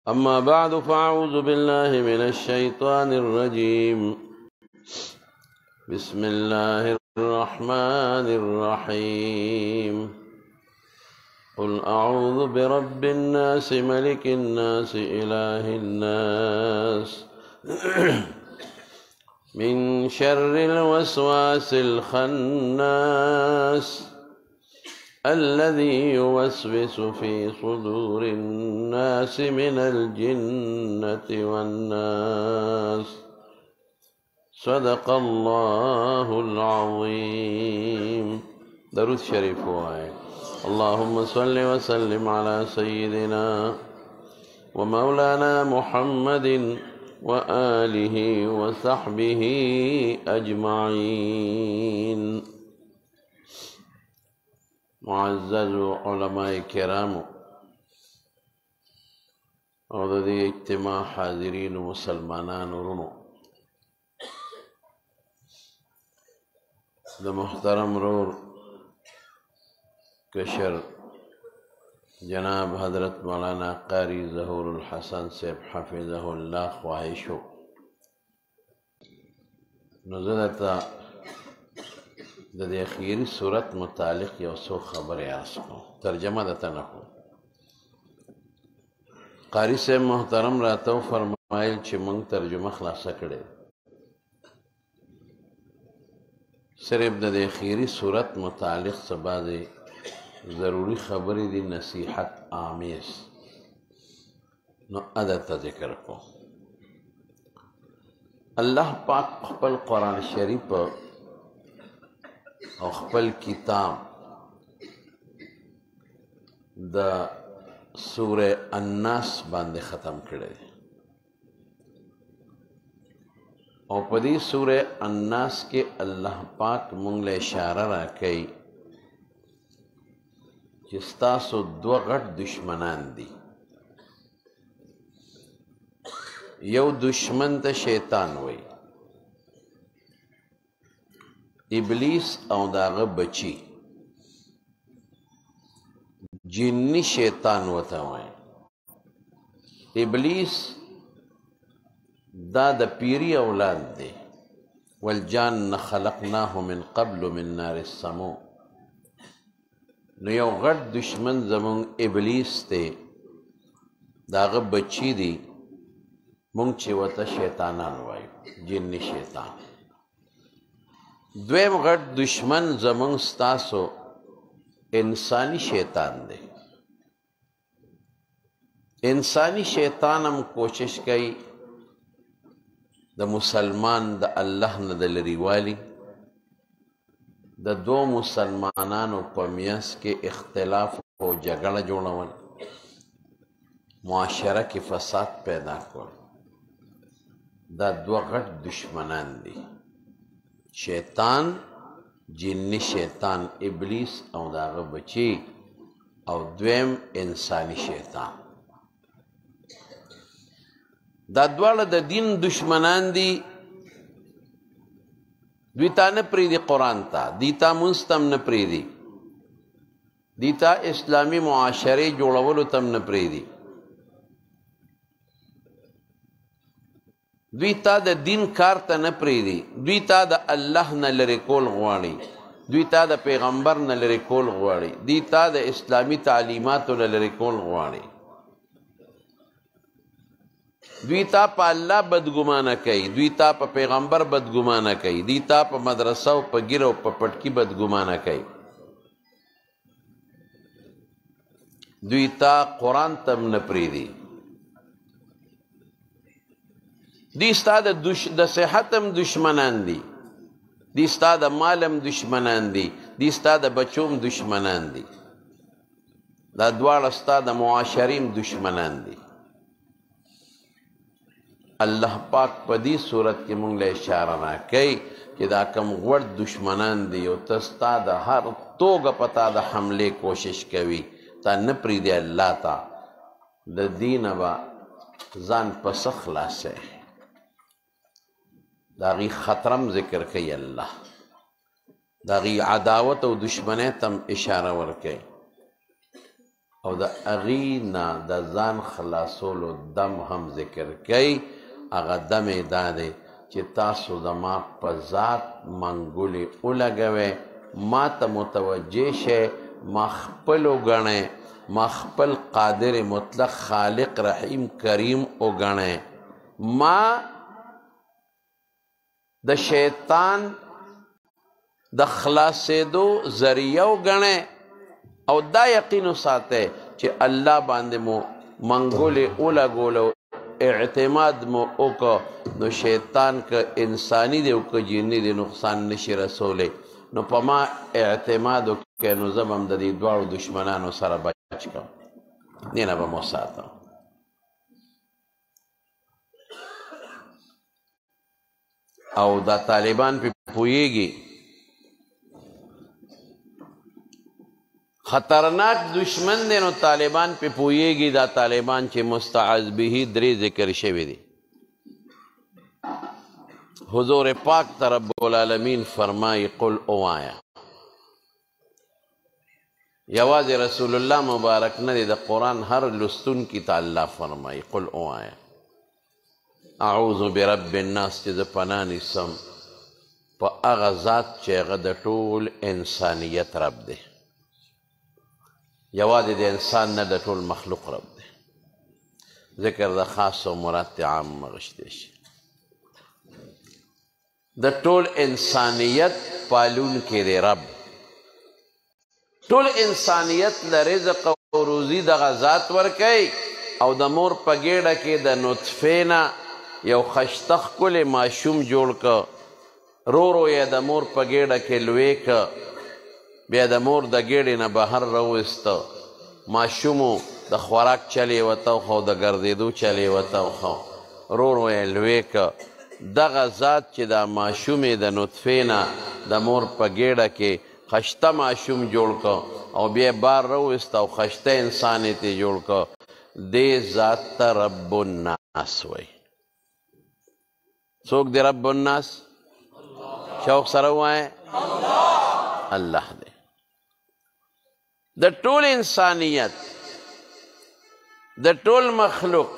أما بعد فأعوذ بالله من الشيطان الرجيم. بسم الله الرحمن الرحيم. قل أعوذ برب الناس ملك الناس إله الناس من شر الوسواس الخناس الذي يوسوس في صدور الناس من الجنة والناس. صدق الله العظيم. درود شريف وآية. اللهم صل وسلم على سيدنا ومولانا محمد وآله وصحبه أجمعين. معزز علماء کرام او د دې اجتماع حاضرین مسلمانان ورونو، د محترم رور کشر جناب حضرت مولانا قاری ظہور الحسن صاحب حفظه الله خواہشو نزدتا د دې اخیری صورت متعلق یو څو خبرې عرض کوم. ترجمه درته نه کوم. قاری صاحب محترم راته وفرمایل چې موږ ترجمه خلاصه کړې، صرف د دې اخیری صورت متعلق څه بعضې ضروري خبرې دي نصیحت آمیز، نو درته ذکر کوم. الله پاک خپل قرآن شریف او خپل کتاب د سوره الناس باندې ختم کړی او په دې سوره الناس کې الله پاک مونږ له اشاره راکوي چې ستاسو دوه غټ دشمنان دي. یو دشمن ته شیطان وایي، ابلیس او داغه بچی جنی شیطان وته وایي. ابلیس دا د پیری اولاد دی. والجان خلقناه من قبل من نار السموم. نو یو غټ دشمن زمون ابلیس دی، داغه بچی دی، مونږ چې وته شیطانان وایو، جنی شیطان. دویم غټ دشمن زمونږ ستاسو انسانی شیطان دی. انسانی شیطان هم کوشش کوي د مسلمان د الله نه د لرې والي، د دو مسلمانانو په میانځ کې اختلاف او جګړه جوړول، معاشره کې فساد پیدا کول. دا دوه غټ دشمنان دي، شیطان، جنی شیطان ابلیس او داغه بچی، او دویم انسانی شیطان. دا دواړه د دین دشمنان دي. دوی تا نه پریدي قرآن ته، دی تا مونځ ته هم نه پریدي، دی تا اسلامي معاشرې جوړولو ته هم نه پریدي. دوی تا د دین کار ته نه پریدي، دوی تا د الله نه لرې کول غواړي، دوی تا د پیغمبر نه لرې کول غواړي، دوی تا د اسلامي تعلیماتو نه لرې کول غواړي. دوی تا په الله بدګمانه کوي، دوی تا په پیغمبر بدګمانه کوي، دوی تا په مدرسه او په ګیره او په پټکي بدګمانه کوي. دوی تا قرآن ته هم نه پریدي. دی ستا د صحت هم دشمنان دي، دی ستا د مال هم دشمنان دي، دی ستا د بچو هم دشمنان دي، دا دواړه ستا د معاشرې هم دشمنان دي. الله پاک په دې صورت کې مونږ له اشاره راکوي چې دا کم غوړ دشمنان دي او ته ستا د هر توګه په تا د حملې کوشش کوي، تا نه پرېږدي الله ته، د دینه به ځان پسه خلاصوي. د هغې خطرم ذکر کوي الله، د هغې عداوت او دشمنۍ ته هم اشاره ورکوي. او د هغې نه د ځان خلاصولو دم هم ذکر کوي. هغه دم یې دا دی چې تاسو زما په ذات منګولې ولګوئ، ما ته متوجه شئ، ما خپل وګڼئ، ما خپل قادر مطلق خالق رحیم کریم وګڼئ، ما د شیطان د خلاصېدو ذریعه وګڼئ او دا یقین وساتئ چې الله باندې مو منګولې ولګولو، اعتماد مو وکړو، نو شیطان که انسانی دی او که جني دی نقصان نشي رسولی. نو په ما اعتماد وکړئ، نو زه به هم د دې دواړو دشمنانو سره بچ کړم، دې نه به مو ساتم. او دا طالبان پې پوهېږي خطرناک دشمن دی، نو طالبان پې پوهېږي دا طالبان چې مستعاذ به درې ذکر شوي دي. حضور پاک ته رب العالمین فرمایي قل اوایا، یوازې رسول الله مبارک نه دی، د قرآن هر لستونکي ته الله فرمایي قل اوایا اعوذ برب الناس، چې زه پناه نیسم په هغه ذات چې هغه د ټول انسانیت رب دی، یوازې د انسان نه د ټول مخلوق رب دی. ذکر د خاص او مراد ته عام مغشتی شي. د ټول انسانیت پالونکی دی رب، ټول انسانیت له رزق او روزي دغه ذات ورکوي. او د مور په ګېډه کې د نطفې نه یو ښایسته ښکلی ماشوم جوړ که، رو رو یې د مور په ګېډه کې لوی که، بیا د مور د ګېډې نه بهر راوویسته، ماشومو د خوراک چل یې ورته وښو، د ګرځېدو چل یې ورته وښو، رو رو یې لوی که. دغه ذات چې دا ماشوم یې د نطفې نه د مور په ګېډه کې ښایسته ماشوم جوړ که او بیا بار راوویسته او ښایسته انسان یې ترې جوړ که، دې ذات ته رب الناس وایي. څوک دی رب الناس؟ شوق سره ووایه الله دی. د ټول انسانیت، د ټول مخلوق،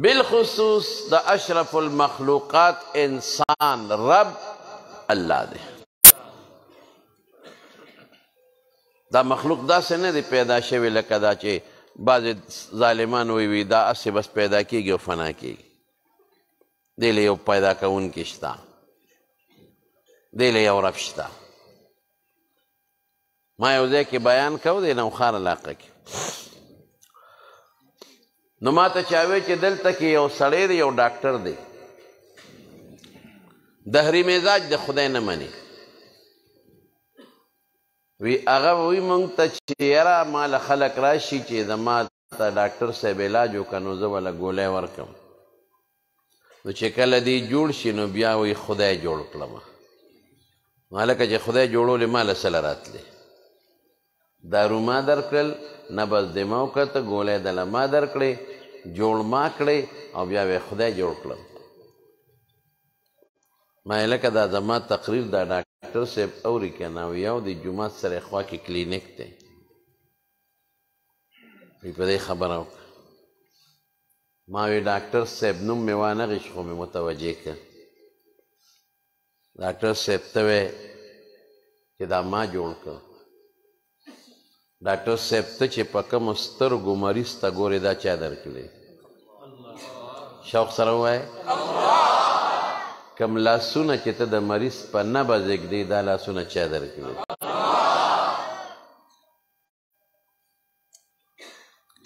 بالخصوص د اشرف المخلوقات انسان رب الله دی. دا مخلوق داسې نه دی پیدا شوی لکه دا چې بعضې ظالمان وی دا هسې بس پیدا کیږي او فنا کیږي. دې له یو پیدا کوونکی شته، دې له یو رب شته. ما یو ځای کې بیان کو دی نوخار علاقه کې، نو ما ته چا وی چې دلته کې یو سړی دی، یو ډاکټر دی، دهري مزاج د خدای نه مني. وی هغه وی مونږ ته چې یاره ما له خلک راشي چې زما ته ډاکټر صاحب علاج وکړه نو زه وله ګولی ورکړم. نو چې کله دې جوړ شي نو بیا وی خدای جوړ کړم. هلکه چې خدای جوړولې ما له سله راتلې، دارو ما درکړل، نبض دې ما وکړته، ګولی دله ما درکړې، جوړ ما کړې او بیا وی خدای جوړ کړم. ما هلکه دا زما تقریر دا ډاکټر صاحب اوري که نه؟ یو د جومات سره خوا کې کلینیک دی، وی په دې خبره وکړه. ما وی ډاکټر صاحب نوم مې وانغېش خو مې متوجه کړ. ډاکټر صاحب ته وی چې دا ما جوړ کړ. ډاکټر صاحب ته چې په کومو سترګو مریض ته ګورې دا چا درکړی؟ شوق سره ووایه کم لاسونه چې ته د مریض په نبض ږدې دا لاسونه چا درکړي؟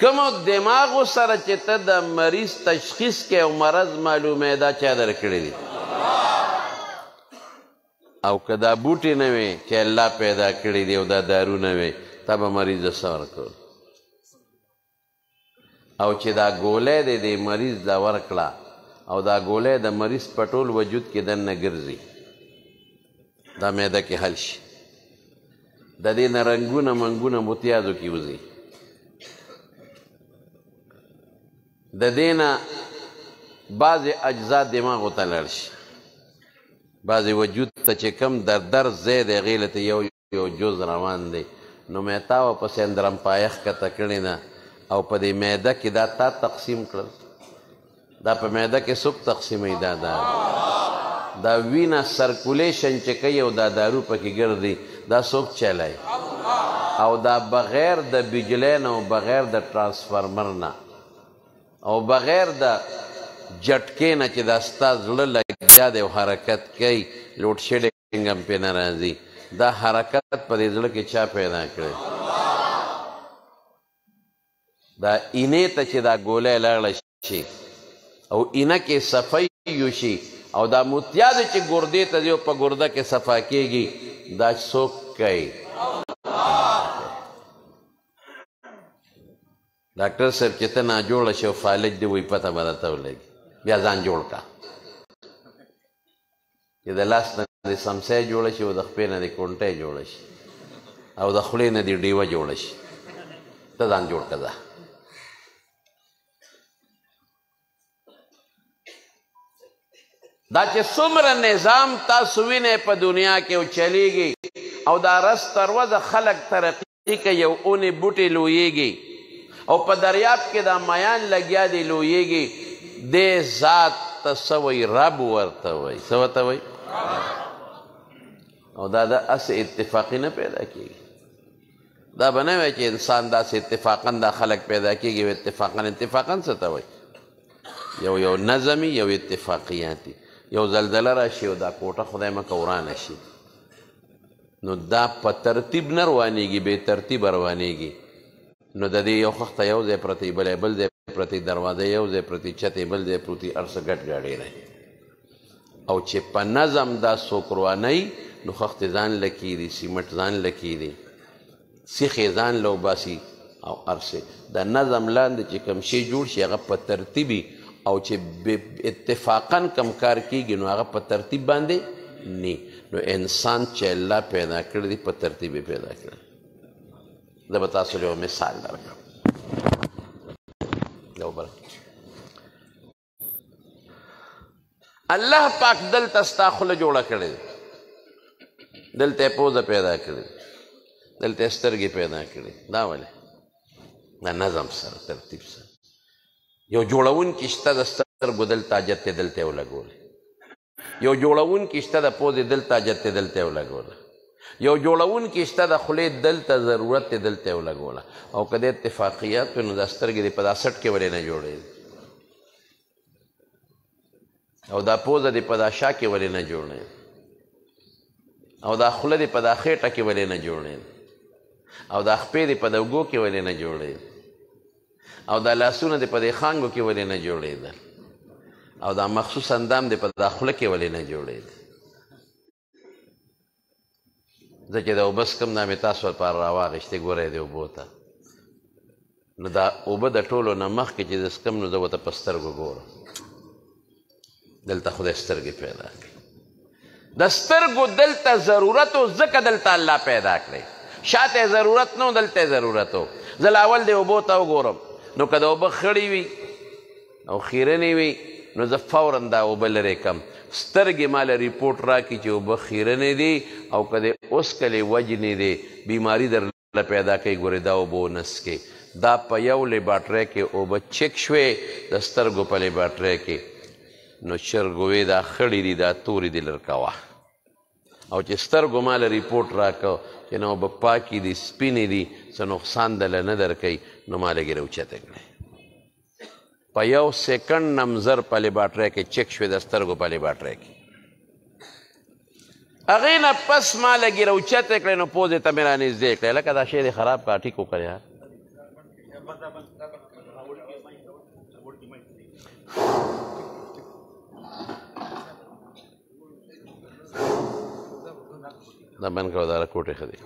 کومو دماغو سره چې ته د مریض تشخیص کې او مرض معلومه دا چا درکړي دي؟ او که دا بوټې نه وي چې الله پیدا کړي دي او دا دارو نه وي، تا به مریض څه ورکړل؟ او چې دا ګولی دی د مریض دا ورکړه او دا ګولی د مریض په ټول وجود کې دننه ګرځي، دا معده کې حل شي، د دې نه رنګونه منګونه متیازو کې وځي، د دې نه بعضې اجزا دماغو ته لاړ شي، بعضې وجود ته چې کم در ځای دی هغې له ته یو جز روان دی، نو مې تا ورپسې اندرم پایخ کته کړې ده او په دې معده کې دا تا تقسیم کړل دا په معده کې څوک تقسیموي دا وینه سرکولیشن چې کوي او دا دارو پکې ګرځي دا څوک چلای او دا بغیر د بجلی نه او بغیر د ټرانسفارمر نه او بغیر د جټکې نه چې دا ستا زړه لګیا دی او حرکت کوي لوډ شیډینګ هم پې نه راځي دا حرکت په دې زړه کې چا پیدا کړی دا اینې ته چې دا ګولی لاړه شي او اینه کې صفی یوشي او دا متیازې چې ګردې ته ځي او په ګرده کې صفا کېږي دا څوک کوي ډاکټر صاحب چې ته ناجوړه شي او فالج دې وایي پته به درته ولګي بیا ځان جوړ کا چې د لاس نه دې سمسی جوړه شي او د خپې نه دې کونټۍ جوړه شي او د خولې نه دې ډیوه جوړه شي ته ځان جوړ که ځه دا چې څومره نظام تاسو وینئ په دنیا کې او چلیږي او دا رس تر ورځه خلک ترقي کوي یو اونې بوټې لویږي او په دریاب کې دا میان لګیا دی لویږي دې ذات ته څه وایي رب ورته وایي څه ورته وایي او دا د هسې اتفاقي نه پیدا کېږي دا به نه وایي چې انسان داسې اتفاقا دا خلک پیدا کېږي او اتفاقا څه ته وایي یو نظمي یو اتفاقیاتي یو زلزله راشي او دا کوټه خدای مکه ورانه شي نو دا په ترتیب نه روانېږي بې ترتیبه روانېږي نو د دې یو خښته یو ځای پرتی بلی بل ځای پرتی دروازه یو ځای پرتی چتې بل ځای پرتی هر څه ګډ ګاډې دی او چې په نظم دا څوک روانوي نو خښتې ځان له کېدي سیمټ ځان له کېدي سیخې ځان له وباسي او هر څه د نظم لاندې چې کوم شی جوړ شي هغه په ترتیبي او چې اتفاقا کم کار کېږي نو هغه په ترتیب باندې نی نو انسان چې الله پیدا کړی دی په ترتیب یې پیدا کړی زه به تاسو له یو مثال درکړم یو بل الله پاک دلته ستا خوله جوړه کړې ده دلته یې پوزه پیدا کړې دلته یې سترګې پیدا کړې دا ولې دا نظم سره ترتیب سره یو جوړونکی شته د سترګو دلته حاجت دی دلته یې ولګولی یو جوړونکی شته د پوزې دلته حاجت دی دلته یې ولګوله یو جوړونکی شته د خولې دلته ضرورت دی دلته یې ولګوله او که د اتفاقیات وي نو دا سترګې دې په دا سټ کې ولې نه جوړېږي او دا پوزه دې په دا شا کې ولې نه جوړېږي او دا خوله دې په دا خېټه کې ولې نه جوړېږي او دا خپې دې په د اوږو کې ولې نه جوړېږي او دا لاسونه دې په دې خانګو کې ولې نه جوړېدل او دا مخصوص اندام دې په دا خوله کې ولې نه جوړېدل زه چې د اوبه څکم دا مې تاسو لپاره راواغېشتې ګورئ دې اوبو ته نو دا اوبه د ټولو نه مخکې چې زه څکم نو زه ورته په سترګو ګورم دلته خدای سترګې پیدا کړي د سترګو دلته ضرورت و ځکه دلته الله پیدا کړی شاته ضرورت نه و دلته ضرورت و زه لاول دې اوبو ته وګورم نو که د اوبه خړې وي او خیرنې وي نو زه فورا دا اوبه لرې کم سترګې ماله ریپورټ راکړي چې اوبه خیرنې دي او که د اوسکلې وجنې دي بیماري درله پیدا کوي ګورې دا اوبه ونسکې دا په یو لیباټرۍ کې اوبه چک شوې د سترګو په لیباټرۍ کې نو چرګوې دا خړې دي دا تورې دي لر کوه او چې سترګو ماله ریپورټ راکړه چې نه اوبه پاکې دي سپینې دي څه نقصان دله نه درکوي نو ما لږې راوچته کړئ په یو سیکنډ نمزر په لیباټرۍ کې چک شوې د سترګو په لیباټرۍ کې هغې نه پس ما لږې راوچته کړئ نو پوزې ته مې رانږدې کړئ لکه دا شی دې خراب کا ټیک وکړی دا بند کړه دا کوټې ښه دی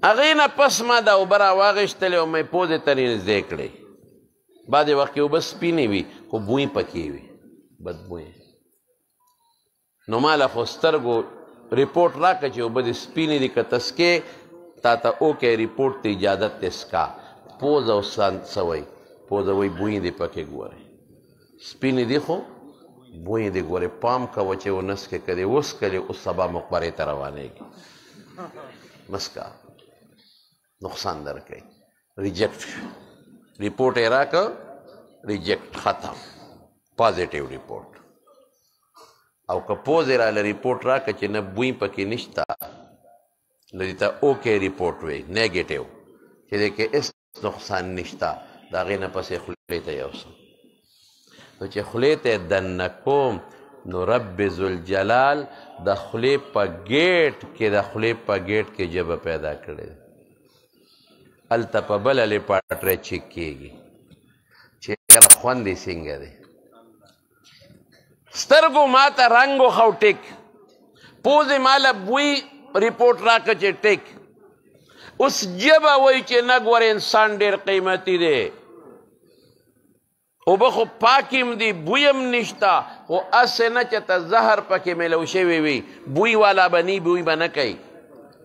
هغې نه پس ما دا اوبه راواغېشتلې او مې پوزې ته نږدې کړې بعضې وخت کې اوبه سپینې وي خو بوی پکې وي بدبوی نو ما له خو سترګو ریپورټ راکړه چې اوبه دې سپینې دي که تسکې تا ته اوکې ریپورټ ته اجازت ته سکا پوز او څه وایي پوزه وایي بوی دې پکې ګورئ سپینې دي خو بوی دې ګورئ پام کوه چې ونسکې که دې وسکلې اوس سبا مقبرې ته روانېږي مسکا نقصان درکوي ریجیکټ ریپورټ یې راکړه ریجیکټ ختم پازیټیو ریپورټ او که پوز یې راله ریپورټ راکړه چې نه بوی پکې نشته نو دې ته اوکې ریپورټ وی نیګیټیو چې دې کې هېڅ نقصان نشته د هغې نه پسې خولې ته یوسم نو چې خولې ته یې دننه کوم نو رب ذوالجلال د خولې په ګیټ کې د خولې په ګیټ کې ژبه پیدا کړې ده هلته په بله لیپاټری چیک کېږي چې یاره خوند یې څنګه دی سترګو ما ته رنګ وښو ټیک پوزې ما له بوی ریپورټ راکړه چې ټیک اوس ژبه وایي چې نه ګوره انسان ډېر قیمتي دی اوبه خو پاکې هم دي بوی هم نشته خو هسې نه چې ته زهر پکې میلو شوی وي بوی والا به نی بوی به نه کوي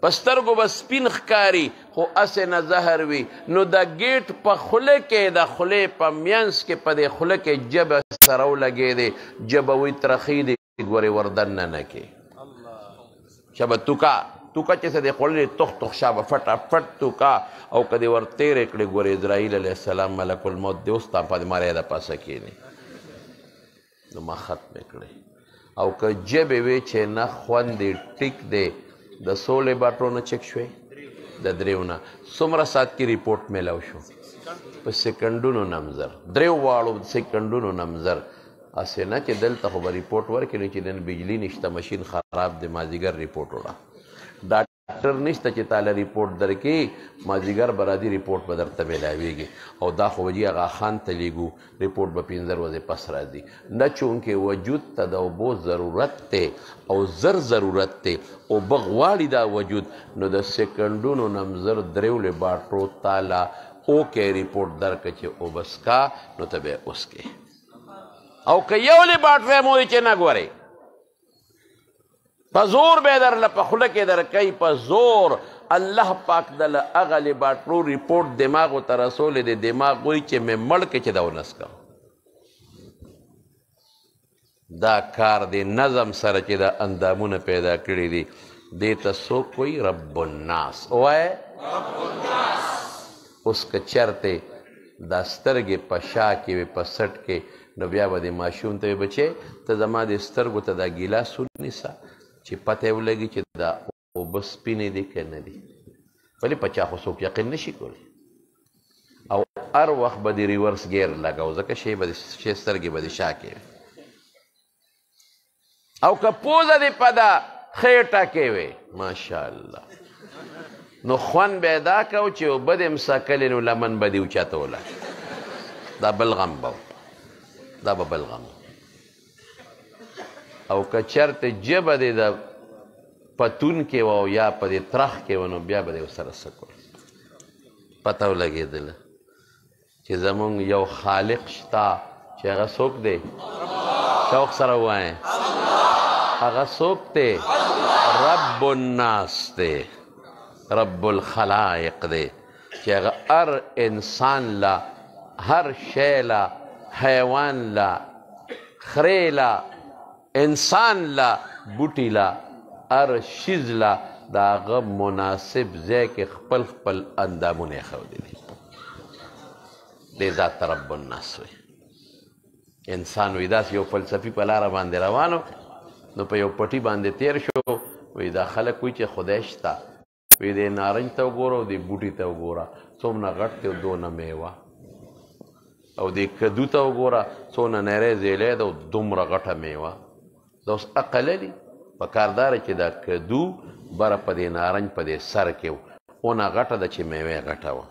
په سترګو به سپین ښکاري خو هسې نه زهر وي نو د ګیټ په خوله کې د خولې په منځ کې په دې خوله کې ژبه سره ولګېدې ژبه وایي ترخی دې ګورې وردننه نه کې شبه توکا توکا چې څه دی خوړلې تخ تخ شابه فټافټ توکا او که دې ور تېرې کړې ګورې اسرائیل علیه السلام ملک الموت دې اوس تا په ماری د پاسه کښېني نو ما ختمې کړې او که ژبې وې چې نه خوند دې ټیک دی د څو لیبارټرو نه چک شوې د دریو نه څومره ساعت کې ریپورټ میلاو شو په سیکنډونو نمزر دریو واړو سیکنډونو نمزر هسې نه چې دلته خو به ریپورټ ورکړي چې نن بجلي نشته مشین خراب دی مازدیګر ریپورټ وړه ډاکټر نشته چې تاله ریپورټ درکړي مازدیګر به راځي ریپورټ به درته میلاویږي او دا خو به جي هغه خان ته لیږو ریپورټ به 15 ورځې پس راځي نه چونکې وجود ته د اوبو ضرورت دی او زر ضرورت دی اوبه غواړي دا وجود نو د سیکنډونو نمزر دریو لیبارټرو تاله اوکې ریپورټ درکړه چې اوبه څکه نو ته به یې وڅکې او که یو لیبارټری مو چې نه ګورئ په زور به یې درله په خوله کې درکوي په زور الله پاک دله هغه لیبارټرو ریپورټ دماغو ته رسولی دی دماغ وایي چې مې مړ کړې چې دا ونسکم دا کار دی نظم سره چې دا اندامونه پیدا کړي دي دې ته څوک وایي رب الناس ووایه اوس که چرتې دا سترګې په شا کې وي په سټ کې نو بیا به دې ماشوم ته وي بچې ته زما دې سترګو ته دا ګیلاس ونیسه چې پته یې ولګي چې دا اوبه سپینې دي که نه دي ولې په چا خو څوک یقین نشي کولی او هر وخت به دې ریورس ګیر لګو ځکه شی سترګې به دې شا کې او که پوزه دې په دا خېټه کې وي ماشاءالله نو خوند به یې دا کو چې اوبه دې مسکلې نو لمن به دې اوچتوله دا بل غم به دا به بل غم او که چرته ژبه دې د پتون کې وه او یا په دې ترخ کې وه نو بیا به دې ورسره څه کړو پته ولګېدله چې زمونږ یو خالق شته چې هغه څوک دی شوق سره ووایې هغه څوک دی رب الناس دی رب الخلائق دی چې هغه هر انسان لا هر شی لا حیوان لا خرې لا انسان لا بوټي لا هر شیز لا د هغه مناسب ځای کې خپل خپل اندامونه یې ښودي دي دې ذات ته رب الناس وایي انسان وایي داسې یو فلسفي په لاره باندې روانو نو په یو پټي باندې تیر شو وایي دا خلک وایي چې خدای شته وایي دې نارنج ته وګوره او دې بوټي ته وګوره څومره غټ دی او دونه میوه او دې کدو ته وګوره څونه نری زیلی ده او دومره غټه میوه دا اوس عقل لري پکار دا چې دا کدو بره په دې نارنج په دې سر کې اونه غټه ده چې میوه یې غټه وه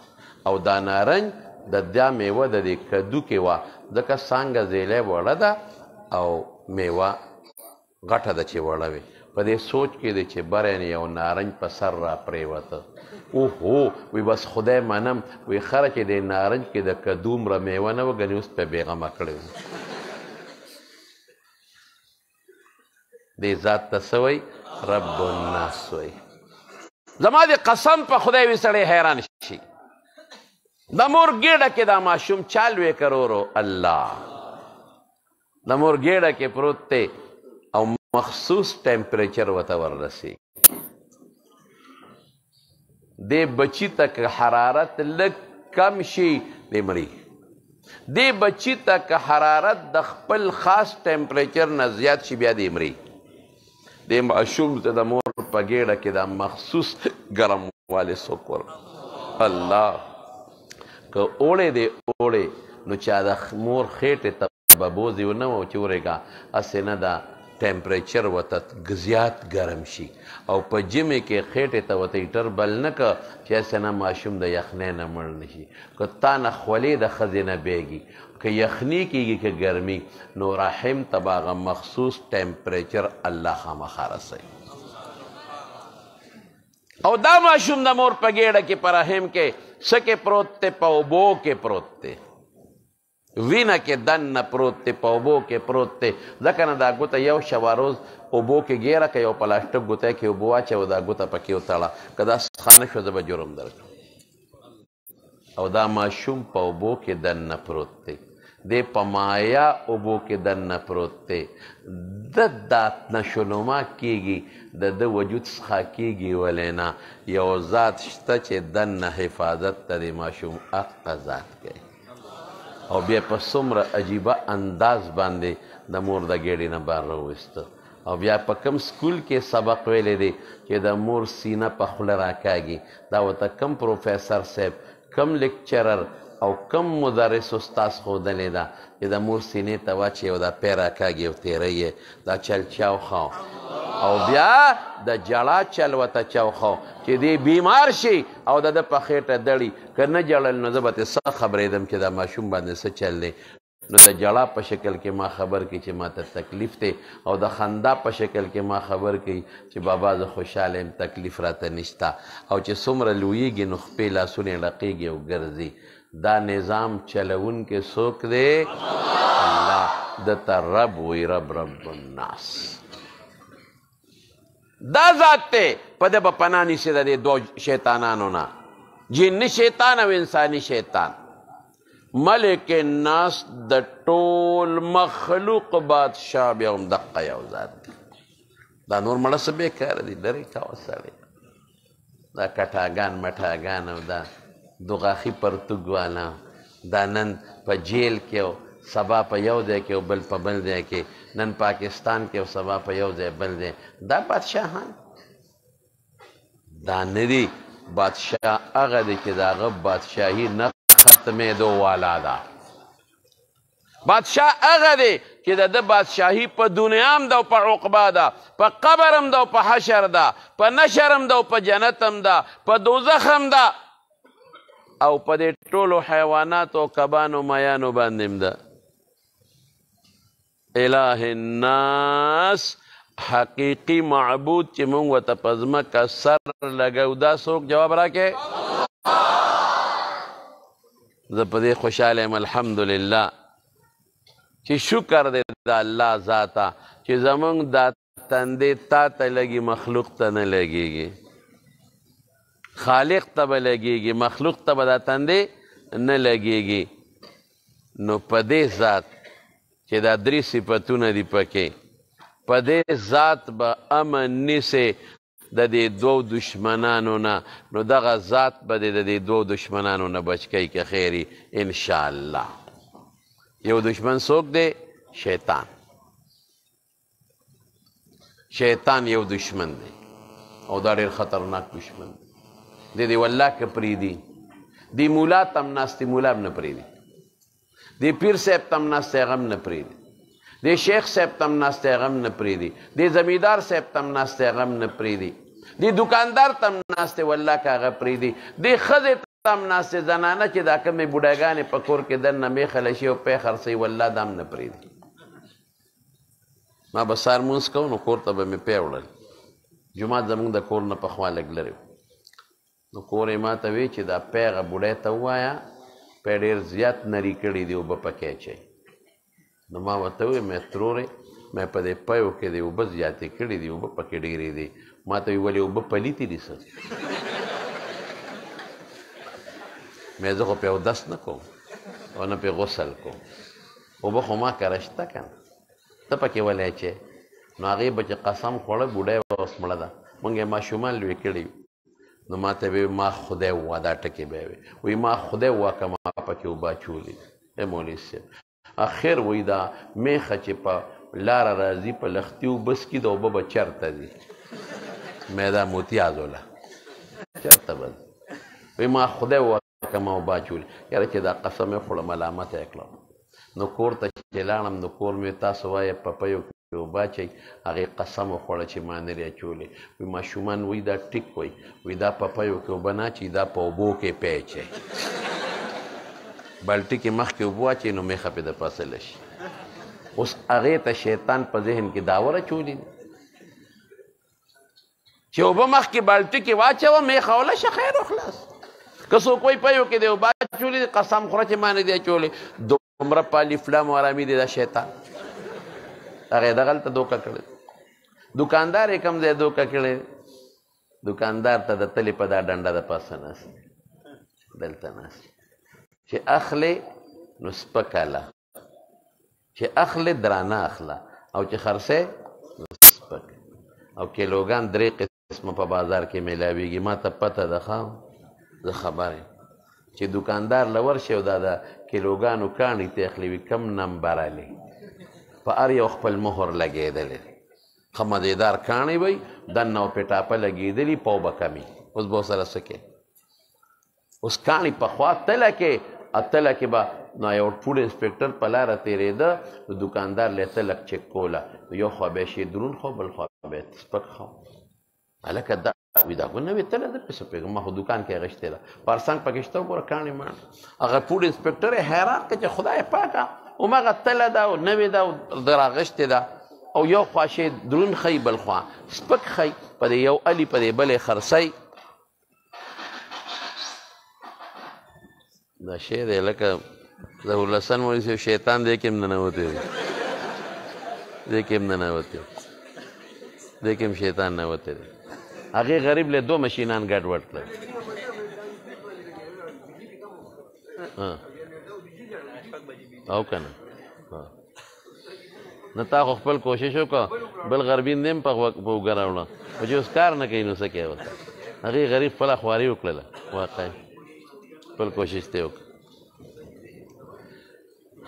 او دا نارنج د دا میوه د دې کدو کې وه ځکه څانګه زیلی وړه ده او میوه غټه ده چې وړه وي په دې سوچ کې دی چې بره یو نارنج په سر را پرېوته اوهو وی بس خدای منم وی خره چې د نارنج کې د کدو مره میوه نه وه ګنې اوس په بېغمه کړی و دې ذات ته څه وایي رب الناس وایي زما د قسم په خدای وي سړی حیران شي د مور ګېډه کې دا ماشوم چالوې کرورو الله د مور ګېډه کې پروت دی او مخصوص ټیمپریچر ورته وررسي دې بچي ته که حرارت لږ کم شي دی مړي دې بچي ته که حرارت د خپل خاص ټیمپریچر نه زیات شي بیا دی مړي دې ماشوم ته د مور په ګېډه کې دا مخصوص ګرموالی څوک الله که اوړی دی اوړی نو چا د مور خېټې ته به بوځي ونه و چې ورېږه هسې نه ده ټیمپریچر ورته زیات ګرم شي او په ژمي کې خېټې ته ورته هیټر بل نه که چې هسې نه ماشوم د یخنۍ نه مړ نه شي که تا نه خولې د ښځې نه بیږي که یخني کېږي که ګرمي نو رحم ته به هغه مخصوص ټیمپریچر الله خامخا رسوي او دا ماشوم د مور په ګېډه کې په رحم کې څه کې پروت دی په اوبو کې پروت دی وینه کې دننه پروت دی په اوبو کې پروت دی ځکه نه دا ګوته یو شبه روز اوبو کې ګیره که یو پلاسټک ګوتی کې اوبه واچوه دا ګوته پکې وتړه که دا خانه شوه زه به جرم درکړم او دا ماشوم په اوبو کې دننه پروت دی دی په مایا اوبو کې دننه پروت دی د دا نشونما کېږي د ده وجود څخه کېږي ولې نه یو ذات شته چې دننه حفاظت ته د ماشوم حقه ذات کوي او بیا په څومره عجیبه انداز باندې د مور د ګېډې نه بار راوویسته او بیا په کم سکول کې سبق ویلی دی چې د مور سینه په خوله راکاږي دا ورته کم پروفیسر صاحب کم لیکچرر او کم مدرس استاز ښودلې ده چې د مور سینې ته واچي او دا پی راکاږي او تیری یې دا چل چاوخوا او بیا د جړا چل ورته چاوخوا چې دی بیمار شي او د ده په خېټه دړي که نه جړل نو زه به ترې څه خبرېدم چې دا ماشوم باندې څه چل دی نو د جړا په شکل کې ما خبر کړي چې ما ته تکلیف دی او د خندا په شکل کې ما خبر کړي چې بابا زه خوشحاله یم تکلیف راته نشته او چې څومره لویېږي نو خپې لاسونه یې ړقېږي او ګرځي دا نظام چلونکی څوک دی الله دته رب وی رب الناس دا ذات دی په ده به پناه نیسي د دې دو شیطانانو نه جني شیطان او انساني شیطان ملک الناس د ټول مخلوق بادشاه بیا هم دقه یو ذات دی دا نور مړه څه بېکاره دي لرې کوه سړی دا کټاګان مټاګان او دا دوغاخي پرتوګ والا دا نن په جیل کې او سبا په یو ځای کې او بل په بل ځای کې نن پاکستان کې او سبا په یو ځای بل ځای دا بادشاهان دا نه دي بادشاه هغه دی چې د هغه بادشاهي نه ختمېدو والا ده بادشاه هغه دی چې د ده بادشاهي په دنیا هم ده او په عقبه ده په قبر هم ده او په حشر ده په نشر هم ده او په جنت هم ده په دوزخ هم ده او په دې ټولو حیواناتو او کبانو مایانو باندې هم ده اله الناس حقیقي معبود چې مونږ ورته په ځمکه سر لګو دا څوک جواب راکې زه په دې خوشحاله یم الحمدلله چې شکر دی د الله ذاته چې زمونږ دا تندې تا ته لګي مخلوق ته نه لګېږي خالق ته به لګېږي مخلوق ته به دا تندې نه لګېږي نو په دې ذات چې دا درې صفتونه دي پکې په دې ذات به امن نیسې د دې دوو دشمنانو نه نو دغه ذات به د دې دوو دشمنانو نه بچ کوي که خیري انشاءالله یو دشمن څوک دی شیطان شیطان یو دشمن دی او دا ډېر خطرناک دشمن دی دی والله که پرېږدي دی مولا تم ناست دی مولا هم نه پرېږدي دی پیر صاحب تم ناست هغه هم نه پرېږدي دی شیخ صاحب تم ناست هغه هم نه پرېږدي دی زمیندار صاحب تم ناست هغه هم نه پرېږدي دی دکاندار تم ناست والله که هغه پرېږدي دی ښځې تم ناست زنانه چې دا کومې بوډاګانې په کور کې دننه میخله شي او پی خرڅوي والله دا هم نه پرېږدي ما به سهار مونځ کوو نو کور ته به مې پی وړل جومات زموږ د کور نه پخوا لږ لرې نو کور یې ما ته وی چې دا پی هغه بوډۍ ته ووایه پی ډېر زیات نري کړي دي اوبه پکې اچوي نو ما ورته وویل مې ترورې مې په دې پیو کې دې اوبه زیاتې کړي دي اوبه پکې ډېرې دي ما ته ویل ولې اوبه پلیتې دي څه مې زه خو پې اودس نه کوم او نه پې غسل کوم اوبه خو ما کره شته که نه ته پکې ولی چې نو هغې به چې قسم خوړه بوډۍ به اوس مړه ده مونږ یې ماشومان لوی کړي نو ما ته به ما خدای ووه دا ټکې به یې وایي ما خدای ووه که ما پکې اوبه اچولي ای مولوي صاحب اخر وایي دا میخه چې په لاره راځي په لختي اوبه څکي د اوبه به چېرته ځي مې دا موتیاز وله چېرته به ځي وایي ما خدای ووه که ما اوبه اچولي یاره چې دا قسم یې خوړه ملامته یې کړم نو کور ته چې لاړم نو کور مې تاسو وایه پپیو کې اوبه اچئ هغې قسم وخوړه چې ما نه دی اچولې وایي ماشومان وایي دا ټیک وایي وایي دا پپیو کې اوبه نه اچئ دا په اوبو کې پې اچئ بالټي کې مخکې اوبه واچئ نو میخه پې د پاسه لشي اوس هغې ته شیطان په ذهن کې داور اچولي دي چې اوبه مخکې بالټي کې واچوه میخه ولشه خیر و خلاص که څوک وایي پیو کې دی اوبه اچولي قسم خوره چې ما نه دی اچولې دومره پالي فلام و ارامي دی دا شیطان هغې دغلته دوکه کړې دوکاندار یې کوم ځای دوکه کړې دوکاندار ته د تلې په دا ډنډه د پاسه ناست دلته ناست چې اخلې نو سپکه له چې اخلې درانه اخله او چې خرڅې نو سپک او کیلوګان درې قسمه په بازار کې میلاویږي ما ته پته ده ښه زه خبر یم چې دوکاندار له ورشي او دا د کیلوګانو کاڼي ته اخلي وي کم نمبر علي په هر یو خپل مهر لګېدلی ښه مزېدار کاڼي وی دننه او پې ټاپه لګېدلي پو به کمي اوس به ورسره څه کوې اوس کاڼي پخوا تله کې تله کې به نو یو فوډ انسپکټر په لاره تېرېده نو دوکاندار له تلک چک کوله یو خوا به یې شي دروند خو بل خوا به یې سپک خو هلکه دا وي دا خو نوې تله ده پسې پوهېږم ما خو دوکان کې اخیستې ده پارسنګ پکې شته وګوره کاڼي ماڼه هغه فوډ انسپکټر یې حیران کړه چې خدای پاکه هماغه تله ده او نوې ده او در اغوستې ده او یو خوا شی دروند ښیي بل خوا سپک ښیي په دې یو علي په دې بل یې خرڅی دا شی دی لکه ظهورالحسن مولوي صاحب شیطان دې کې هم ننوتی دی دې کې هم ننوتی دې کې هم شیطان ننوتی دی هغې غریب له دو مشینان ګډ وډ کړل او که نه نه تا خو خپل کوشش وکړه بل غربین دی هم په اوږه راوړه خو چې اوس کار نه کوي نو څه کوې ورته هغې غریب خپله خواري وکړله واقعي خپل کوشش ته وکړه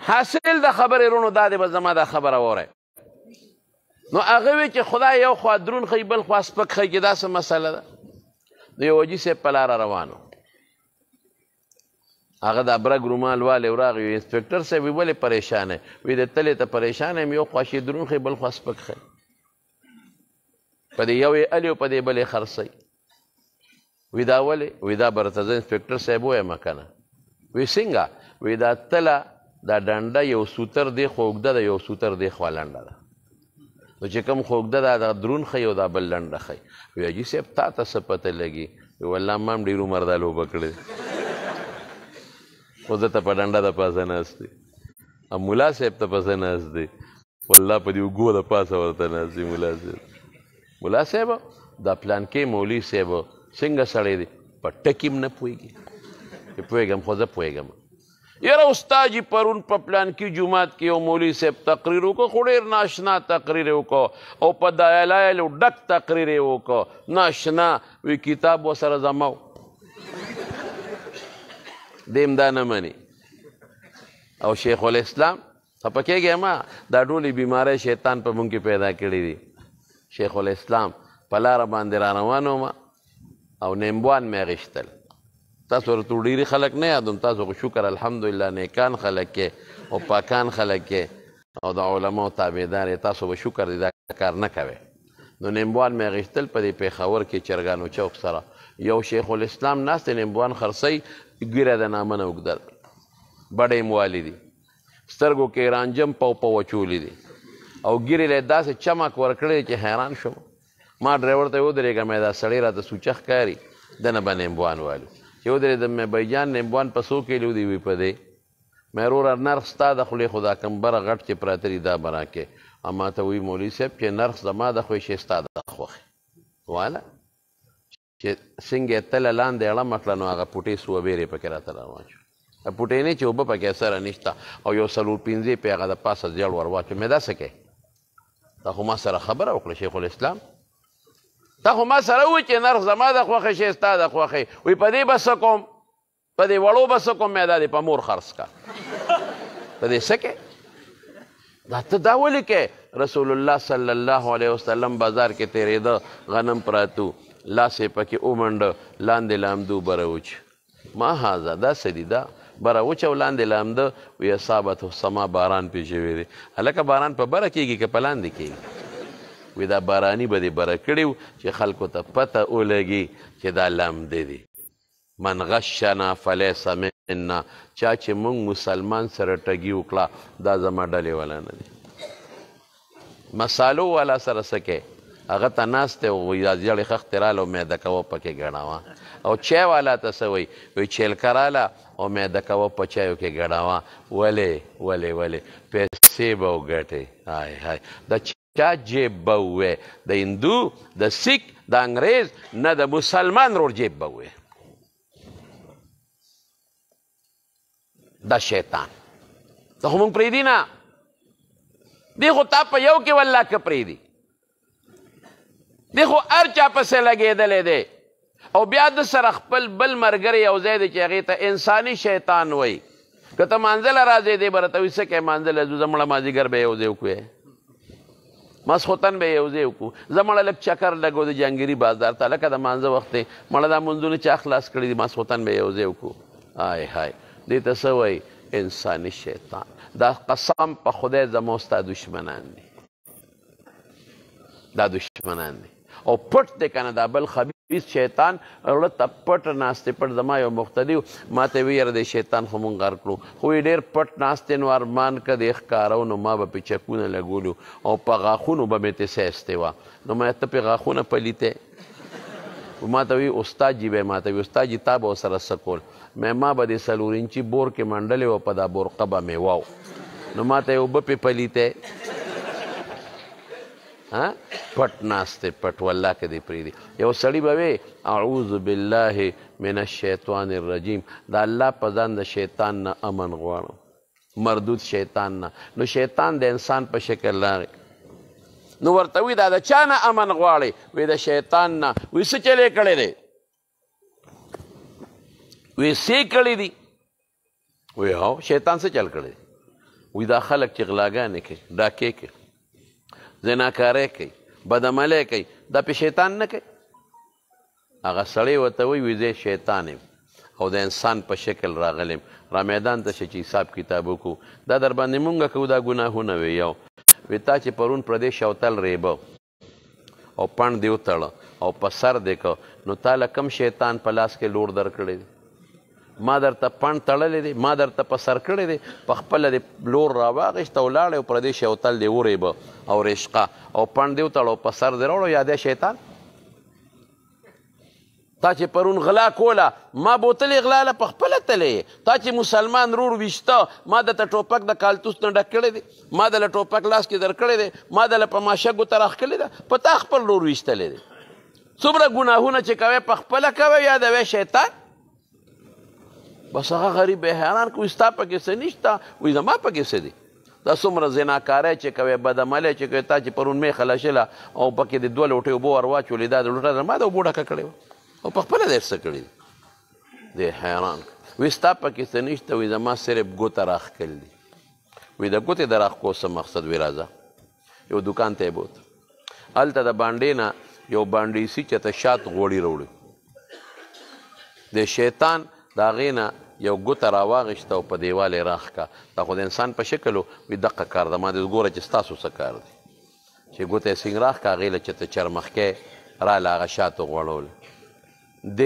حاصل د خبرې رونو دا دی به زما دا خبره واورئ نو هغه وی چې خدای یو خوا درون ښیي بل خوا سپک ښیي چې دا څه مسله ده د یو حاجي صاحب په لاره روانو هغه د ابرګ رومال والی وراغی وي انسپکټر صاحب وي ولې پریشانه وي د تلې ته پریشانه یم یو خوا شي درون ښیي بل خوا سپک ښیي په دې یو یې الي او په دې بل یې خرڅوي وي دا ولې وي دا به راته زه انسپکټر صاحب ووایم که نه وي څنګه وي دا تله دا ډنډه یو سوتر دی خو اوږده ده یو سوتر دی خوا لنډه ده نو چې کوم خو اوږده ده دا درون ښیي او دا بل لنډه ښیي وي حاجي صاحب تا ته څه پته لګي وي والله ما هم ډېر عمر دا لوبه کړې خو زه ته په ډنډه د پاسه ناست دی او ملا صاحب ته پسه ناست دی والله په دې اوږو د پاسه ورته ناست دی ملا صاحب ملا صاحب دا پلانکې مولوي صاحب څنګه سړی دی په ټکي هم نه پوهېږي چې پوهېږم خو زه پوهېږم یاره استاد جي پرون په پلانکي جومات کې یو مولوي صاحب تقریر وکړو خو ډېر ناشنا تقریر یې وکړو او په دلایلو ډک تقریر یې وکړو ناشنا وي کتاب ورسره زما و دیم دا نه مني او شیخ الاسلام خفه کېږئ ما دا ټولې بیمارۍ شیطان په مونږ کې پیدا کړي دي شیخ الاسلام په لاره باندې را روان وم او نیمبوان مې اخیستل تاسو ورته ډېرې خلک نه یادوم تاسو خو شکر الحمدلله نیکان خلک کې او پاکان خلک کې او د علماو تابعدار یې تاسو به شکر دی دا کار نه کوئ نو نیمبوان مې اخیستل په دې پېښور کې چرګانو چوک سره یو شیخ الاسلام ناست دی نیمبوان خرڅوي ګیره د نامه نه اوږده ده بډې یې موالي دي سترګو کې رانجم پو پو اچولي دي او ګیرې له داسې چمک ورکړی چې حیران شوم ما ډرایور ته ودرېږم دا سړی راته سوچه ښکاري دنه به نیمبوان والو چې ودرېدم مې بهجان نیمبوان په څو کیلو دي وي په دی مې وروره نرخ ستا د خولې خو دا کمبره غټ چې پراته دي دا به راکې او ما ته وایي مولوي صاحب چې نرخ زما د خوښې ستا د خوښې واله چې څنګه یې تله لاندې اړه مکړه نو هغه پوټې سوبیرې پکې راته راواچو پوټې نه چې اوبه پکې سره نشته او یو څلور پنځې پې هغه د پاسه زیړ ور واچو مې داسې کوې تا خو ما سره خبره وکړه شیخ الاسلام تا خو ما سره ووایي چې نرخ زما د خوښې شی ستا د خوښې وایي په دې به څه کوم په دې وړو به څه کوم مې دا دې په مور خرڅ کا په دې څه کې دا ته دا ولې کې رسول الله صلی الله علیه وسلم بازار کې تېرېده غنم پراتو لاس یې پکې ومنډه لاندې لامدو بره وچ ما هذا دا څه دي دا بره وچ او لاندې لامده وی اصابته السما باران پې شوی دی هلکه باران په بره کېږي که په لاندې کېږي وی دا باراني به دې بره کړي و چې خلکو ته پته ولګي چې دا لامده دي من غشنا فلیس منا چا چې موږ مسلمان سره ټګي وکړه دا زما ډلې والا نه دي مسالو والا سره څه کوې هغه ته ناست دی وایي دا زیړې خښتې راله او معده کوه پکې ګډوه او چای والا ته څه وایي وایي چیلکه راله او معده کوه په چایو کې ګډوه ولې پیسې به وګټې های های د چا جیب به ووی د هندو د سیک د انګریز نه د مسلمان رور جیب به ووی دا شیطان ته خو مونږ پرېږدي نه دی خو تا په یو کې والله که پرېږدي دی خو هر چا پسې لګېدلی دی او بیا د سره خپل بل ملګری یو ځای دی چې هغې ته انساني شیطان وایي که ته مانځله راځې دی به راته وایي څه کوې مانځله ځو زه مړه مازدیګر به یو ځای وکړو ماسخوتن به یو ځای وکړو زه مړه لږ چکر لګو د جهانګیري بازار ته لکه د مانځه وخت دی مړه دا منځونه چا خلاص کړي دي ماسخوتن به یو ځای وکړو های های دې ته څه وایي انساني شیطان دا قسم په خدای زما ستا دشمنان دي دا دشمنان دي او پټ دی که نه دا بل خبیث شیطان زړه ته پټ ناستې پټ زما یو مختلي ما ته ویې یاره دی شیطان خو مونږ غر کړو خو یې ډېر پټ ناستې نو ارمان که دی ښکاره نو ما به پې چکونه لګولو او په غاښونو به مې تې سیستې وه نو ما ته پې غاښونه پلیتې ما ته وی استاد جی به ما ته وی استاد جی تا به ورسره څه کول ما به د څلور انچي بور کې منډلې وه په دا بورقه به مې واو نو ما ته یې اوبه پې پلیتې پټ ناست دی پټ والله که دی پرېږدي یو سړي به وی اعوذ بالله من الشیطان الرجیم دا الله په ځان د شیطان نه امن غواړم مردود شیطان نه نو شیطان د انسان په شکل راغی نو ورته وی دا د چا نه امن غواړې وی د شیطان نه وی څه چلې کړی دی وی څه کړی دي وی هو شیطان څه چل کړی دی وی دا خلک چې غلاګانې کوي ډاکې کوي زناکارۍ کوي بدعملۍ کوي دا پې شیطان نه کوي هغه سړی ورته وایي وی زه شیطان یم او د انسان په شکل راغلی یم را میدان ته شه چې حساب کتاب وکړو دا در باندې مونږ کوو دا ګناهونه وی یو وی تا چې پرون پردې شوتل ریبه او پڼ دې وتړه او په سر دې که نو تا له کم شیطان په لاس کې لور درکړی دی ما درته پڼ تړلی دی ما درته په سر کړی دی په خپله دې لور راواغېسته ولاړی او پردې شوتل دې وریبه او رشقه او پڼ دې وتړه او په سر دې راوړو یا دی شیطان تا چې پرون غلا کوله ما بوتلې غلا له په خپله تلې تا چې مسلمان رور ویشته ما درته ټوپک د کالتوس نه ډک کړی دی ما دله ټوپک لاس کې در کړی دی ما دله په ماشه ګوته راښکلې ده په تا خپل رور ویشتلی دی څومره ګناهونه چې کوې په خپله کوې یا دوې شیطان بس هغه غریب به حیران کوي ستا پکې څه نشته وایي زما پکې څه دي دا څومره زناکاری چې کوې بدعملی چې کوې تا چې پرون میخه لشله او پکې د دوه لوټې اوبه ور واچولې دا د لوټه ما د اوبو ډکه کړې وه او په خپله دې څه کړي دی حیران وایي ستا پکې څه نشته وایي زما صرف ګوته راښکل دي وایي د ګوتې د راښکو څه مقصد وایي راځه یو دوکان ته یې بوت هلته د بانډې نه یو بانډیسي چې ته شات غوړي راوړي د شیطان د هغې نه یو ګوته راواغېسته او په دیوال یې راښکه دا خو د انسان په شکل و وایي دقه کار ده ما دې ګوره چې ستاسو څه کار دی چې ګوته یې څنګ راښکه هغې له چې ته چرمخکی راله هغه شاتو غوړول د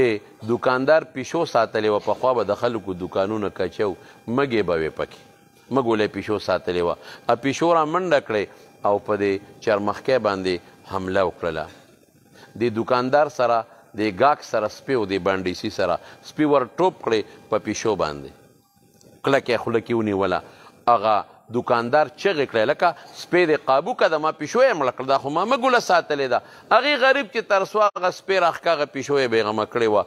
دوکاندار پیشو ساتلې وه پخوا به د خلکو دوکانونه کچو مږې به وې پکې مږو له پیشو ساتلې وه پیشو را منډه کړې او په دې چرمخکی باندې حمله وکړله د دوکاندار سره د ګاک سره سپی و د بانډیسي سره سپي ور ټوپ کړې په پیشو باندې کلکې خوله کې ونیوله هغه دوکاندار چغې کړی لکه سپی دې قابو که د ما پیشو یې مړه کړه دا خو ما مه ګوله ساتلې ده هغې غریب چې ترسو هغه سپی راښکه هغه پیشو یې بېغمه کړې وه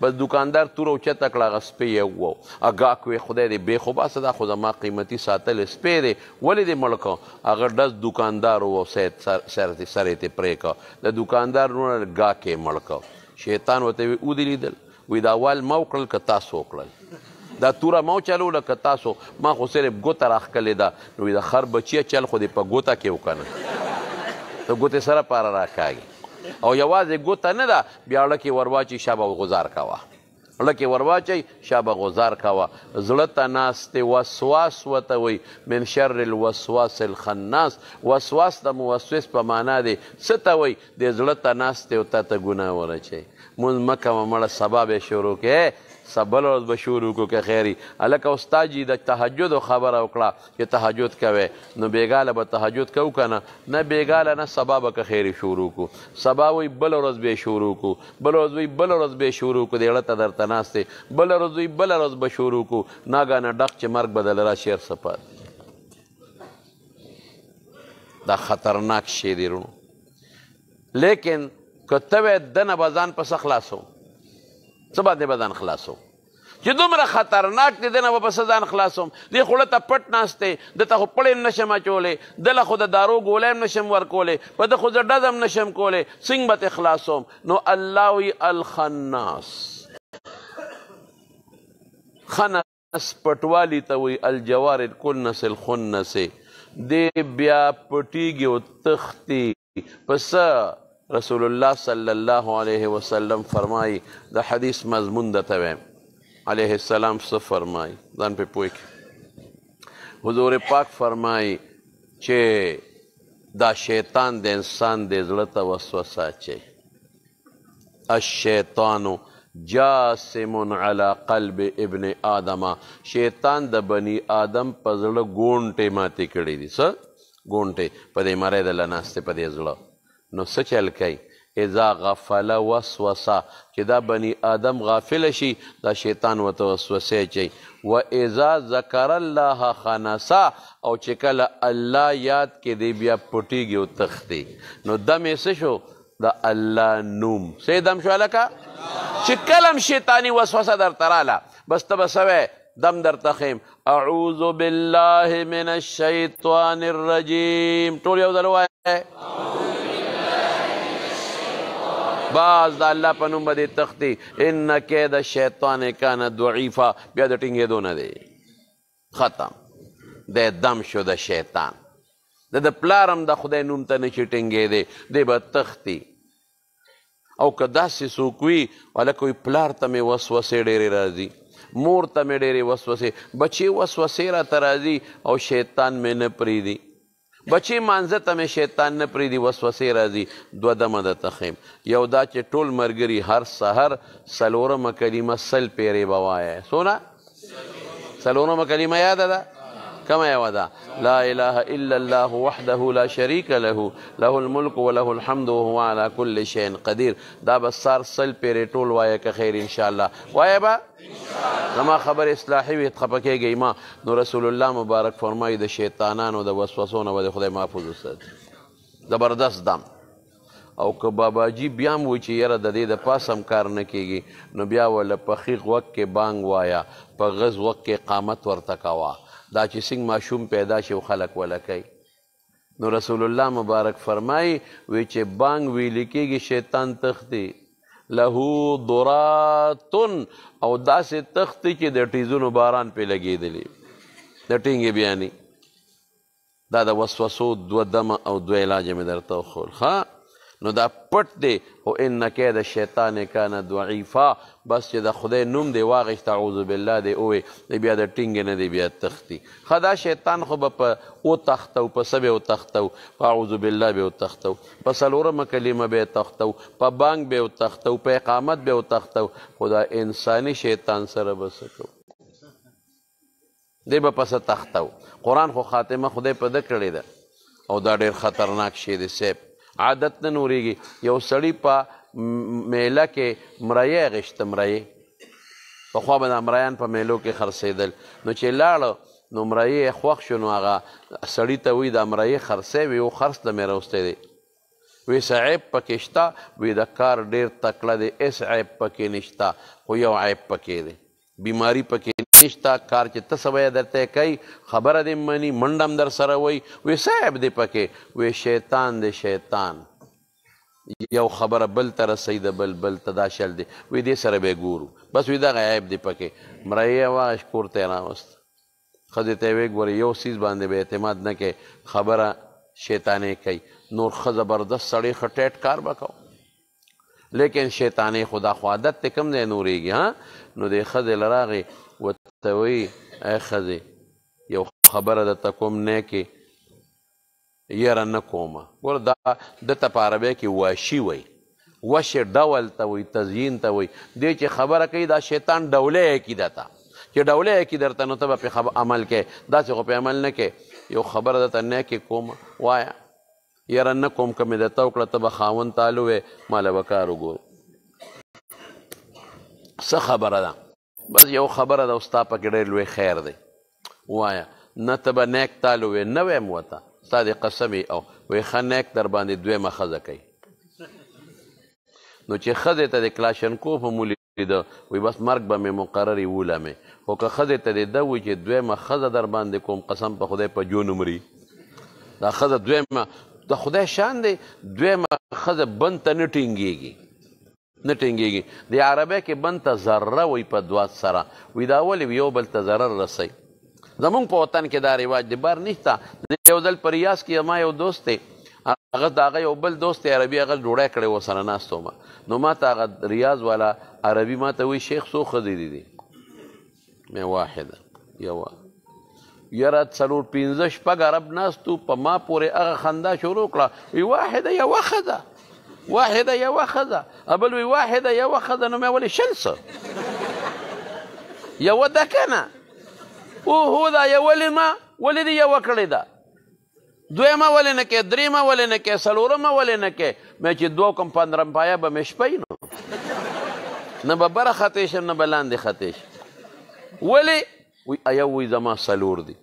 بس دوکاندار توره اوچته کړه هغه سپی یې ووو اګاک وې خدای دې بې خو باسه دا خو زما قیمتي ساتلی سپی دی ولې دې مړ کړه هغه ډز دوکاندار وو سر یې ترې پرې کړه د دوکاندار نونه ګاک یې مړ کړه شیطان ورته وی ودې لیدل وی دا وال ما وکړل که تاسو وکړل دا توره ما وچلوله که تاسو ما خو صرف ګوته راښکلې ده نو وی د خر بچیه چل خو دې په ګوته کې وکنه د ګوتې سره پاره راکاږي او یوازې ګوته نه ده بیا اړه کې ورواچي شابه غزار کوه اړه کې ورواچئ شابه غزار کوه زړه ته ناستې وسواس ورته وی من شر الوسواس الخناس وسواس د موسوس په معنا دی څه ته وی د زړه ته ناستې او تا ته ګناه ورچئ مونځ مه کوه مړه سبا به شروع کې سبل ورځ به شروع کړو که خیري هلکه استاد جي د تهجدو خبره وکړه چې تهجد کوئ نو بېګاله به تهجد کوو که نه نه بېګاله نه سبا به که خیري شروع کړو سبا وایي بله ورځ به یې شروع کړو بله ورځ وایي بله ورځ به یې شروع کړو د اړه ته درته ناست دی بله ورځ وایي بله ورځ به شروع کړو ناګانه ډق چې مرګ به دله راشي هر څه پاتې دا خطرناک شی دی رونو لیکن که ته وی دنه به ځان پسه خلاصو څه باندې به ځان خلاصو چې دومره خطرناک دی دنه به پسه ځان خلاصوم دې خوله ته پټ ناست دی دته خو پړې هم نشم اچولی دله خو د دارو ګولی هم نشم ورکولی په ده خو زه ډز هم نشم کولی څنګه به تې خلاصوم نو الله وی الخناس خنس پټوالي ته وی الجوار الکنس الخنس دې بیا پټیږي او تښتي پسه رسول الله صلی الله علیه وسلم فرمایي د حدیث مضمون درته وایم علیه السلام څه فرمایي ځان پې پوه کړي حضور پاک فرمایي چې دا شیطان د انسان د زړه ته وسوسه اچوي الشیطان جاسم علی قلب ابن آدم شیطان د بني آدم په زړه ګونټې ماتې کړي دي څه ګونټې په دې مرۍ دله ناستې په دې زړه نو څه چل کوي اذا غفل وسوسه چې دا بني آدم غافل شي دا شیطان ورته وسوسې اچوي و اذا ذکر الله خنسا او چې کله الله یاد کې دی بیا پټیږي او تښتي نو دم یې څه شو د الله نوم څه دم شو هلکه چې کله هم شیطاني وسوسه درته راله بس ته به څه دم درته خیم اعوذ بالله من الشیطان الرجیم ټول یو ځل ووایه باز د الله په نوم به دې تښتي ان کید الشیطان کان ضعیفا بیا د ټینګېدو نه دی ختم دی دم شو د شیطان د پلار هم د خدای نوم ته نه شي ټینګېدی دی به تښتي او که داسې څوک وي هلکه وایي پلار ته مې وسوسې ډېرې راځي مور ته مې ډېرې وسوسې بچې وسوسې راته راځي او شیطان مې نه پرېږدي بچې مانځه ته مې شیطان نه پرېږدي وسوسې راځي دوه دمه درته ښیم یو دا چې ټول ملګري هر سحر څلورمه کلمه سل پیرې به وایه څونه څلورمه کلمه یاده ده كما يودا لا إله إلا الله وحده لا شريك له له الملك وله الحمد وهو على كل شيء قدير دا بسار سل پیرې ټول وایه که خیر انشاءالله وایه به زما خبر اصلاحي وي خفه ما نو رسول الله مبارک فرمایي د شیطانانو د وسوسو نه به د خدای محفوظ وساتي زبردست دم او که باباجي بیا هم وایي چې یاره د دې د پاس هم کار نه کیږي نو بیا وله په ښیغ وخت کې بانګ وایه په غز وخت کې قامت ورته کوه دا چې څنګه ماشوم پیدا شي او خلک وله کوي نو رسول الله مبارک فرمایي وی چې بانګ ویلې کېږي شیطان تښتي له ضرات او داسې تښتي چې د ټیزونو باران پې لګېدلی د ټینګې بیانې دا د وسوسو دوه دمه او دوه علاجه مې درته وښول ښه نو دا پټ دی او ان کید الشیطان کان ضعیفا بس چې د خدای نوم دی واغېښت اعوذ بالله دی اوې دی بیا د ټینګې نه دی بیا تښتي ښه دا شیطان خو به په وتښتو په څه به وتښتو په اعوذ بالله به وتښتو په څلورمه کلمه به یې تښتو په بانګ به یې وتښتو په اقامت به یې وتښتو خو دا انساني شیطان سره به څه کوو دی به پسه تښتو قرآن خو خاتمه خدای په ده کړې ده او دا ډېر خطرناک شی دی صاحب عادت نه نورېږي یو سړي په میله کې مرایه اخیسته مرایې پخوا به دا مریان په میلو کې خرڅېدل نو چې لاړه نو مریی خوښ شو نو هغه سړي ته وایي دا مریی خرڅی وي او خرڅ ته مې راوستی دی وی څه عیب پکې شته وی د کار ډېر تکړه دی هېڅ عیب پکې نشته خو یو عیب پکې دی بیماري پکې نشته کار چې ته څه وایه درته کوي خبره دې مني منډه هم در سره وایي وی څه عیب دی پکې وی شیطان دی شیطان یو خبره بل ته رسوي د بل ته دا شل دی وی دې سره به یې ګورو بس وی دغه عیب دی پکې مریی یې واغش کور ته یې راوست ښځې ته یې ویې ګورې یو څیز باندې به اعتماد نه کوې خبره شیطانې کوي نور ښه زبردست سړی ښه ټیټ کار به کو لیکن شیطانې خو دا خو عادت دی کوم ځای نورېږي ها نو دې ښځې له راغې ورته وایي ای ښځې یو خبره درته کوم نیکې یره نه کومه ګوره دا دته په عربۍ کې واشي وایي وش ډول ته وایي تزیین ته وایي دې چې خبره کوي دا شیطان ډولۍ عقیده ته چې ډولۍ عقیده درته نو ته به پې عمل کوې داسې خو پې عمل نه کوې یو خبره درته نیکې کومه وایه یاره نه کوم که مې درته وکړه ته به خاوند تالو وې ماله به کار وګورو څه خبره ده بس یو خبره ده او ستا پکې ډېر لوی خیر دی وایه نه ته به نیک تالو وې نه ویم ورته ستا دې قسم یې او وی ښه نیک در باندې دویمه ښځه کوي نو چې ښځې ته د کلاشنکوف هم ولیده وی بس مرګ به مې مقرر یې ولمې خو که ښځې ته دې ده وایي چې دویمه ښځه در باندې کوم قسم په خدای په جو نمري دا ښځه دویمه د خدای شان دی دویمه ښځه بند ته نه ټینګېږي د عربۍ کې بند ته ذره وایي په دوات سره وی دا ولې یو بل ته ضرر رسوي زمونږ په وطن کې دا رواج دی بار نشته یو ځل په ریاض کې ما یو دوست دی هغه د هغه یو بل دوست دی عربي هغه ډوډۍ کړی ورسره ناست وم نو ما ته هغه ریاض والا عربي ما ته وایي شیخ څو ښځې دي مې واحده یوه یاره څلور پنځه شپږ عرب ناستو په ما پورې هغه خندا شروع کړه وی واحده یوه ښځه بل وی واحده یوه ښځه نو مې ولې شل څه یوه ده که نه اوهو دا یوه ولې دې یوه کړې ده دویمه ولې نه کې درېیمه ولې نه کې څلورمه ولې نه کې مې چې دوه کوم پندرم پایه به مې شپی نو نه به بره خطې شم نه به لاندې خطې شم ولې وی یو وی زما څلور دي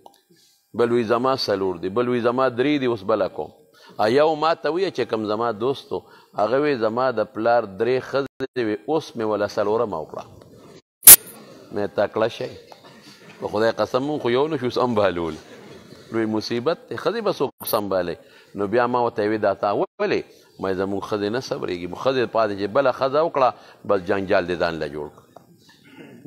بل وی زما څلور دي بل وی زما درې دي اوس بله کوم یو ما ته ویه چې کوم زما دوست و هغه وی زما د پلار درې ښځې وي اوس مې وله څلورمه وکړه مې تکړه شئ په خدای قسم مونږ خو یو نه شو سنبالول لوی مصیبت دی ښځې به څوک سنبالئ نو بیا ما ورته ویې دا تا ولې ما زمونږ ښځې نه صبرېږي ښځې پاتې چې بله ښځه وکړه بس جنجال دې ځان له جوړ کړ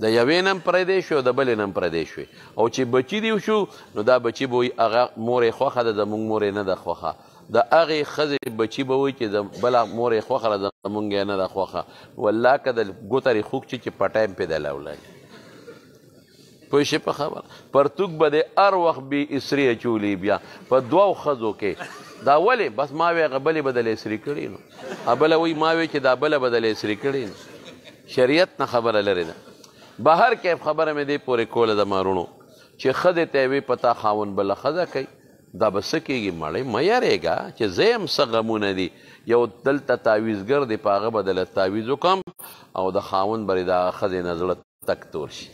د یوې نه هم پردی شو د بلې نه هم پردی شوې او چې بچي دې شو نو دا بچي به وایي هغه مور یې خوښه ده زمونږ مور یې نه ده خوښه د هغې ښځې بچي به وایي چې بله مور یې خوښه ده زمونږ یې نه ده خوښه والله که د ګوترې خوږ چې پټایم پې دی لولای پوه شې په خبره پرتوګ به د هر وخت بې اسرې اچولي بیا په دوو ښځو کې دا ولې بس ما وی هغه بلې به دله اسرې کړي نو بله وایي ما وی چې دا بله به دله اسرې کړي نو شریعت نه خبره لرې ده بهر کیف خبره مې دې پورې کوله د مارونو چې ښځې ته یې وی پتا خاوند بله ښځه کوي دا به څه کېږي مړی مه یارېږه چې زه یم څه غمونه دي یو دلته تعویزګر دی په هغه به دله تعویز وکړم او د خاوند به د هغه ښځې نه زړه تک تور شي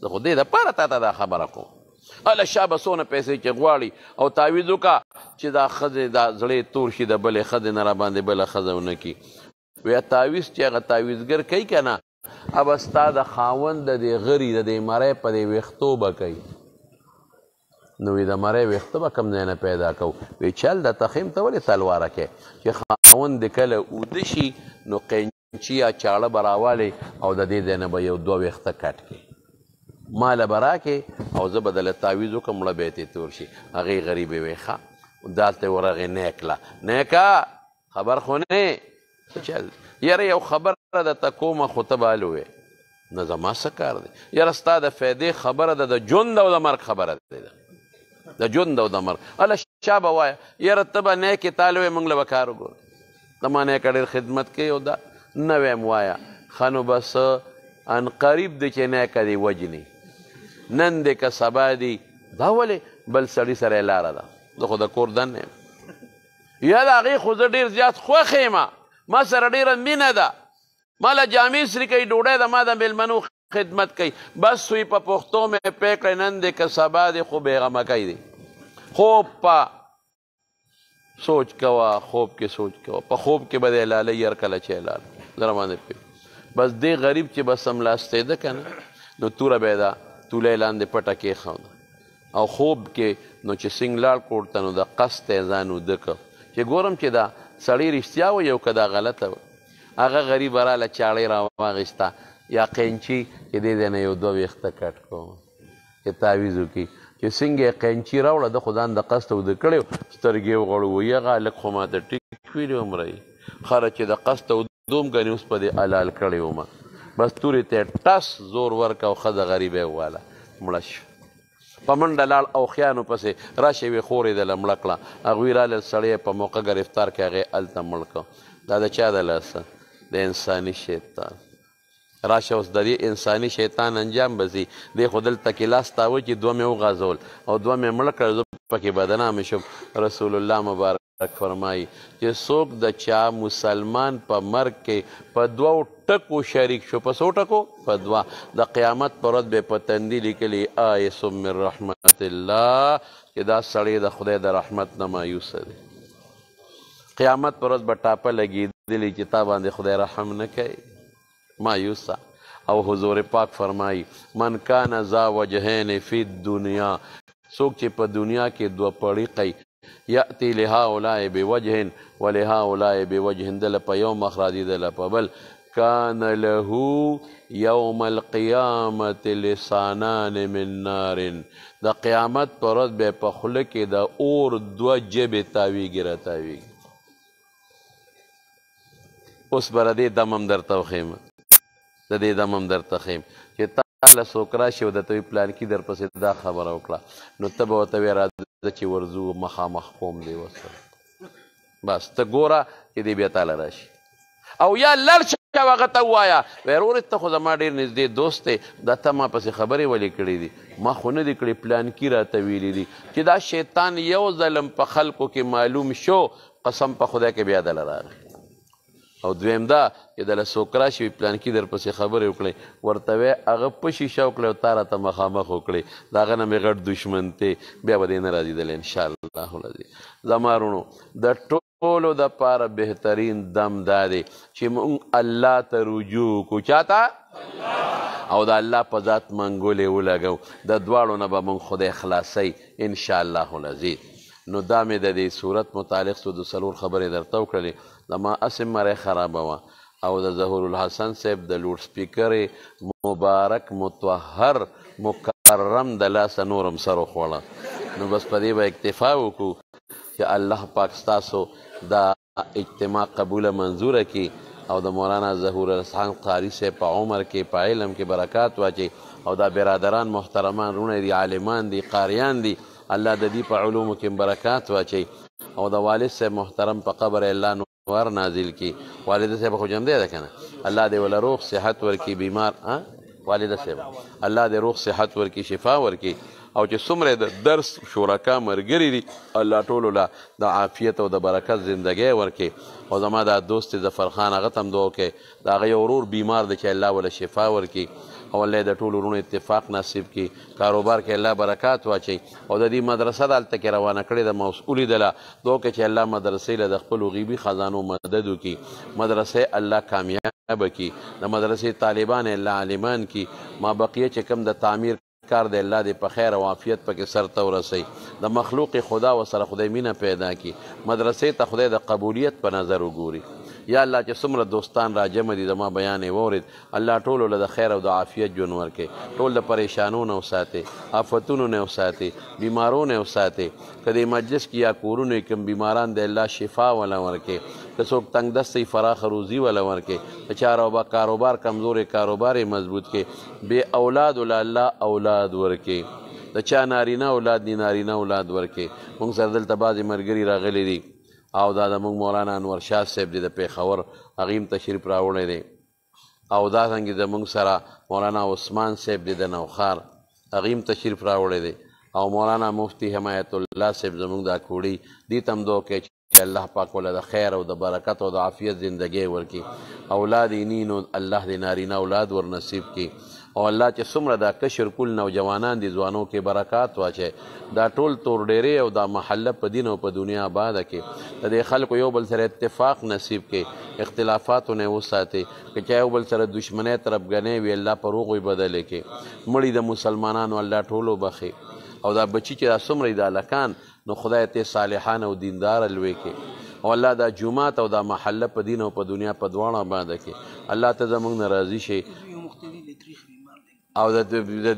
زه خو دې دپاره تا ته دا خبره کوم هله شا به څونه پیسې چې غواړي او تعویز وکړه چې دا ښځې دا زړه تور شي د بلې ښځې نه راباندې بله ښځه ونه کړي ویا تعویز چې هغه تعویزګر کوي که نه ابه ستا د خاوند د دې غري د دې مرۍ په دې ویښتو به کوي نو وی د مرۍ ویښته به کوم ځای نه پیدا کوو وی چل د تخیم ته ولې تلواره کوې چې خاوند د کله اوده شي نو قینچي یا چاړه به راوالی او د دې ځای نه به یو دوه ویښته کټ کړي ماله به راکې او زه به دله تعویز وکړم مړه به یې ترې تور شي هغې غریبې وی ښه دالته یې ورغې نیکله نیکه خبر خو نه چل یاره یو خبره درته کومه خو ته به هلو وې نه زما څه کار دی یاره ستا د فایدې خبره ده د ژوند او د مرګ خبره دی د ژوند او د مرګ هله شا به وایه یاره ته به نیکې تاله وې موږ له به کار وګورو ته ما نیکه ډېر خدمت کوي او دا نه ویم وایه ښه نو بس ان قریب دی چې نیکه دی وجني نن دی که سبا دی دا ولې بل سړي سره یې لاره ده زه خو د کور دننه یم یا د هغې خو زه ډېر زیات خوښ یم ما سره ډېره مینه ده ما له جامې سرې کوي ډوډۍ د ما د مېلمنو خدمت کوي بس سوی په پښتو مې پی کړی نن دی که سبا دی خو بېغمه کوي دی خوب په سوچ کوه خوب کې سوچ کوه په خوب کې به دی لالی هر کله چې لاله زه راباندې پوهېږم بس دې غریب چې به سملاستېده که نه نو توره به یې دا توله یې لاندې پټه کېښوده او خوب کې نو چې سینګ لاړ کور ته نو د قصد ته یې ځان اوده کړ چې ګورم چې دا سړی رښتیا و یو که دا غلطه وه هغه غریب راله چاړۍ راواغېسته یا قینچي چې دې دی نه یو دوه ویښته کټ کوم چې تعویض وکړي چې څنګه یې قینچي راوړه ده خو ځان د قصد اوده کړی و سترګې یې وغړو وایي هغه هلک خو ماته ټیک ویلي عمره یي خره چې د قصد اودوم ګنې اوس په دې حلال کړی ومه بس تورې ته یې ټس زور ورکه او ښځه غریبه یې وواله مړه شو په منډه لاړ او خیانو پسې راشه یوې خور یې دله مړه کړه هغوی رالل سړی یې په موقع ګرفتار کړې هغې هلته مړ کړه دا د چا د لاسه د انساني شیطان راشه اوس د دې انساني شیطان انجام به ځي دی خو دلته کې لاس تاوه چې دوه مې وغځول او دوه مې مړه کړل زه پکې بدنامه شم رسول الله مبارک فرمایي چې څوک د چا مسلمان په مرګ کې په دوو ټکو شریک شو په څو ټکو په دوه د قیامت پر ورځ به په تندي لیکلي آیس من رحمت الله چې دا سړی د خدای د رحمت نه مایوسه دی قیامت پر ورځ به ټاپه لګېدلي چې تا باندې خدای رحم نه کوي مایوسه او حضور پاک فرمایي من کان ذا وجهین فی الدنیا څوک چې په دنیا کې دوه پړیقی یأتی لهؤلاء بوجه ولهؤلاء بوجه دله په یو مخ راځي دله په بل کان له یوم القیامة لسانان من نار د قیامت پر ورځ به په خوله کې د اور دوه جبې تاویږي راتاویږي اوس به د دې دم هم درته وښیم د دې دم هم درته ښیم چې تا له څوک راشي او درته وي پلانکي درپسې دا خبره وکړه نو ته به ورته وایې راځه چې ورځو مخامخ کوم دی ورسره بس ته ګوره چې دی بیا تاله راشي او یا لړ شه او هغه ته ووایه وایي ورورې ته خو زما ډېر نږدې دوست دی دا ته ما پسې خبرې ولې کړې دي ما خو نه دي کړې پلانکي راته ویلي دي چې دا شیطان یو ظلم په خلکو کې معلوم شو قسم په خدای کې بیا دله راغی او دویم دا چې دله څوک راشي وي پلانکي درپسې خبرې وکړئ ورته وایې هغه په شیشه وکړئ او تا راته مخامخ وکړئ د هغه نه مې غټ دشمن دی بیا به دې نه راځي دله انشاءالله العظیم زما وروڼو د ټولو دپاره بهترین دم دا دی چې مونږ الله ته رجوع کړو چا ته او د الله په ذات منګولې ولګو د دواړو نه به مونږ خدای خلاصوي انشاءالله العظیم نو دا مې د دې صورت متعلق څو د څلور خبرې درته وکړلې زما اسم مری خرابه وه او د ظهور الحسن صاحب د لوډ سپیکر مبارک مطهر مکرم د لاسه نورم سر وخوړه نو بس په دې به اکتفا وکړو چې الله پاک ستاسو دا اجتماع قبوله منظوره کړي او د مولانا ظهور الحسن قاري صاحب په عمر کې په علم کې برکات واچي او دا برادران محترمان رونه دي عالمان دي قاریان دي الله د دې په علومو کې برکات واچي او د والد صاحب محترم په قبر الله نور نازل کی والد صاحب خو جمع دی ده کنه الله دې ولا روح صحت ورکی بیمار والد صاحب الله دې روح صحت ورکی شفا ورکی او چې څومره د درس شرکا مرګري دي الله ټولو له د عافیت او د برکت زندګۍ ورکړي او زما دا دوست ظفر خان هغه ته هم دعا وکړئ د هغه یو ورور بیمار دی چې الله وله شفا ورکړي او الله د ټولو وروڼو اتفاق نصیب کړي کاروبار کې الله برکات واچوي او د دې مدرسه د هلته کې روانه کړې ده مسؤولي دله دعا وکړئ چې الله مدرسې له د خپلو غیبي خزانو مدد وکړي مدرسې الله کامیابه کړي د مدرسې طالبان الله عالمان کړي ما بقیه چې کوم د تعمیر کار دی الله دې په خیر او عافیت پکې سر ته ورسوي د مخلوق خدا ورسره خدای مینه پیدا کړي مدرسې ته خدای د قبولیت په نظر وګوري یا الله چې څومره دوستان را جمع دي زما بیان یې واورېد الله ټولو له د خیر او د عافیت ژوند ورکړي ټول د پریشانو نه وساتې آفتونو نه وساتې بیمارو نه وساتې که دې مجلس کې یا کورونو کې کوم بیماران دی الله شفا وله ورکړي که څوک تنګ دستی فراخ روزي وله ورکړي که چا کاروبار کمزورې کاروبار یې مضبوط کړي بې اولاد وله الله اولاد ورکړي د چا نارینه اولاد دي نارینه اولاد ورکړي موږ سره دلته بعضې ملګري راغلي دي او دا زموږ مولانا انور شاه صاحب دی د پېښور هغې هم تشریف راوړی دی او دا څنګه زموږ سره مولانا عثمان صاحب دی د نوخار هغې هم تشریف راوړی دی او مولانا مفتی حمایت الله صاحب زموږ دا کوړي دې ته هم دعا کوي چې الله پاک وله د خیر او د برکت او د عافیت زندګۍ ورکړي اولاد یې نینو الله دې نارینه اولاد ور نصیب کړي او الله چې څومره دا کشر کل نوجوانان دي ځوانو کې برکات واچي دا ټول تور ډېرې او دا محله په دین او په دنیا آباده کې د دې خلکو یو بل سره اتفاق نصیب کې اختلافاتو نه وساتي که چا یو بل سره دشمنۍ طرفګنۍ وي الله په روغ بدلې کې مړي د مسلمانانو الله ټولو بخي او دا بچي چې دا څومره دا هلکان نو خدای ته صالحان او دیندار لوی کې او الله دا جومات او دا محله په دین او په دنیا په دواړه آباده کې الله ته زموږ نه راضي شي او د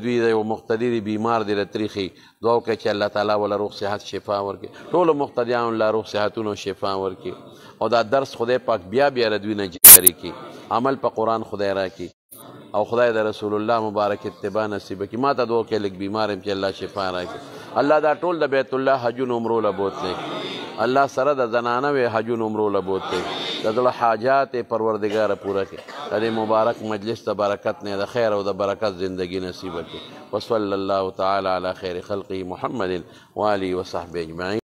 دوی د یو مقتدي بیمار دی لتریخي دعا وکړئ چې الله تعالی وله روغ صحت شفا ورکړي ټولو مقتدیانو الله روغ صحتونه او شفا ورکړي او دا درس خدای پاک بیا بیا له دوی نه جاري کړي عمل په قرآن خدای راکړي او خدای د رسول الله مبارک اتباع نصیب کړي ما ته دعا وکړئ لږ بیمار یم چې الله شفا راکړي الله دا ټول د بیت الله حجونو عمرو له بوتلی الله سره د زنانه وې حجونو عمرو له بوتلی د زړه حاجات یې پروردګاره پوره کړي د دې مبارک مجلس ته برکت نه د خیر او د برکت زندگی نصیب کړي وصلی الله تعالی علی خیر خلقه محمد و آله و صحبه اجمعین